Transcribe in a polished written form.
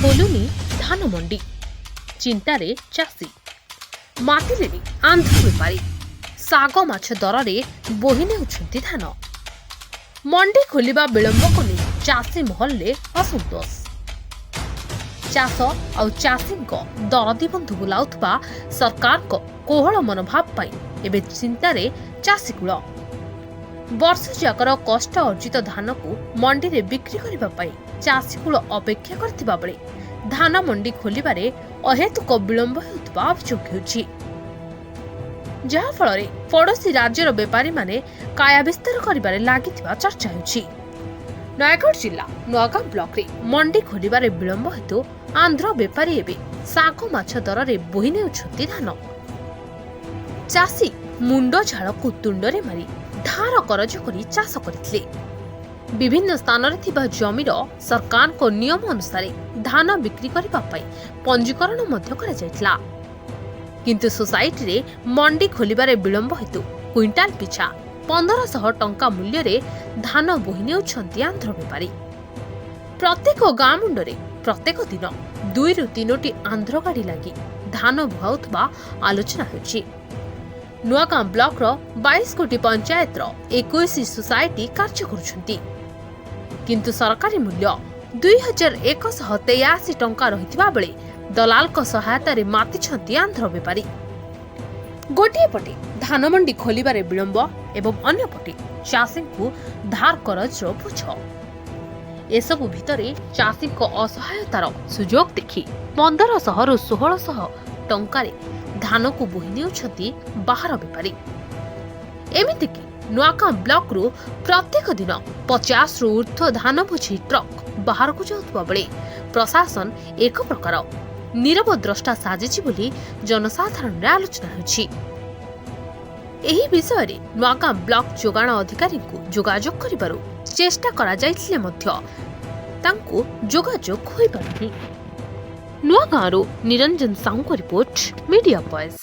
ଖୋଲୁନି ଧାନ ମଣ୍ଡି, ଚିନ୍ତାରେ ଚାଷୀ। ମାତିଲେ ଆନ୍ଧ୍ର ବେପାରୀ, ଶାଗ ମାଛ ଦରରେ ବୋହି ନେଉଛନ୍ତି ଧାନ। ମଣ୍ଡି ଖୋଲିବା ବିଳମ୍ବକୁ ନେଇ ଚାଷୀ ମହଲରେ ଅସନ୍ତୋଷ। ଚାଷ ଆଉ ଚାଷୀଙ୍କ ଦରଦି ବନ୍ଧୁ ବୁଲାଉଥିବା ସରକାରଙ୍କ କୋହଳ ମନୋଭାବ ପାଇଁ ଏବେ ଚିନ୍ତାରେ ଚାଷୀକୂଳ। ବର୍ଷ ଯାକର କଷ୍ଟ ଅର୍ଜିତ ଧାନକୁ ମଣ୍ଡିରେ ବିକ୍ରି କରିବା ପାଇଁ ଚାଷୀକୂଳ ଅପେକ୍ଷା କରିଥିବା ବେଳେ ଧାନ ମଣ୍ଡି ଖୋଲିବାରେ ଅହେତୁକ ବିଳମ୍ବ ହେଉଥିବା ଅଭିଯୋଗ ହେଉଛି, ଯାହାଫଳରେ ପଡ଼ୋଶୀ ରାଜ୍ୟର ବେପାରୀମାନେ କାୟା ବିସ୍ତାର କରିବାରେ ଲାଗିଥିବା ଚର୍ଚ୍ଚା ହେଉଛି। ନୟାଗଡ଼ ଜିଲ୍ଲା ନୂଆଗାଁ ବ୍ଲକରେ ମଣ୍ଡି ଖୋଲିବାରେ ବିଳମ୍ବ ହେତୁ ଆନ୍ଧ୍ର ବେପାରୀ ଏବେ ଶାଗ ମାଛ ଦରରେ ବୋହି ନେଉଛନ୍ତି ଧାନ। ଚାଷୀ ମୁଣ୍ଡ ଝାଳକୁ ତୁଣ୍ଡରେ ମାରି ଧାର କରଜ କରି ଚାଷ କରିଥିଲେ। ବିଭିନ୍ନ ସ୍ଥାନରେ ଥିବା ଜମିର ସରକାରଙ୍କ ନିୟମ ଅନୁସାରେ ଧାନ ବିକ୍ରି କରିବା ପାଇଁ ପଞ୍ଜୀକରଣ ମଧ୍ୟ କରାଯାଇଥିଲା, କିନ୍ତୁ ସୋସାଇଟିରେ ମଣ୍ଡି ଖୋଲିବାରେ ବିଳମ୍ବ ହେତୁ କ୍ୱିଣ୍ଟାଲ ପିଛା 1500 ଟଙ୍କା ମୂଲ୍ୟରେ ଧାନ ବୋହି ନେଉଛନ୍ତି ଆନ୍ଧ୍ର ବେପାରୀ। ପ୍ରତ୍ୟେକ ଗାଁ ମୁଣ୍ଡରେ ପ୍ରତ୍ୟେକ ଦିନ 2ରୁ 3ଟି ଆନ୍ଧ୍ର ଗାଡ଼ି ଲାଗି ଧାନ ବୁହାଉଥିବା ଆଲୋଚନା ହେଉଛି। ନୂଆଗାଁ ବ୍ଲକର 22 କୋଟି ପଞ୍ଚାୟତର 21 ସୋସାଇଟି କାର୍ଯ୍ୟ କରୁଛନ୍ତି, କିନ୍ତୁ ସରକାରୀ ମୂଲ୍ୟ 2183 ଟଙ୍କା ରହିଥିବା ବେଳେ ଦଲାଲଙ୍କ ସହାୟତାରେ ମାତିଛନ୍ତି ଆନ୍ଧ୍ର ବେପାରୀ। ଗୋଟିଏ ପଟେ ଧାନ ମଣ୍ଡି ଖୋଲିବାରେ ବିଳମ୍ବ ଏବଂ ଅନ୍ୟପଟେ ଚାଷୀଙ୍କୁ ଧାର କରଜର ବୋଝ। ଏସବୁ ଭିତରେ ଚାଷୀଙ୍କ ଅସହାୟତାର ସୁଯୋଗ ଦେଖି 1500ରୁ 1600 ଟଙ୍କାରେ ଧାନକୁ ବୋହି ନେଉଛନ୍ତି ବାହାର ବେପାରୀ। ଏମିତିକି ନୂଆଗାଁ ବ୍ଲକରୁ ପ୍ରତ୍ୟେକ ଦିନ 50ରୁ ଊର୍ଦ୍ଧ୍ୱ ଧାନ ବୋଝେଇ ଟ୍ରକ୍ ବାହାରକୁ ଯାଉଥିବା ବେଳେ ପ୍ରଶାସନ ଏକ ପ୍ରକାର ନୀରବ ଦ୍ରଷ୍ଟା ସାଜିଛି ବୋଲି ଜନସାଧାରଣରେ ଆଲୋଚନା ହେଉଛି। ଏହି ବିଷୟରେ ନୂଆଗାଁ ବ୍ଲକ ଯୋଗାଣ ଅଧିକାରୀଙ୍କୁ ଯୋଗାଯୋଗ କରିବାରୁ ଚେଷ୍ଟା କରାଯାଇଥିଲେ ମଧ୍ୟ ତାଙ୍କୁ ଯୋଗାଯୋଗ ହୋଇପାରୁନି। ନୂଆଗାଁରୁ ନିରଞ୍ଜନ ସାହୁଙ୍କ ରିପୋର୍ଟ, ମିଡିଆ ଭଏସ୍।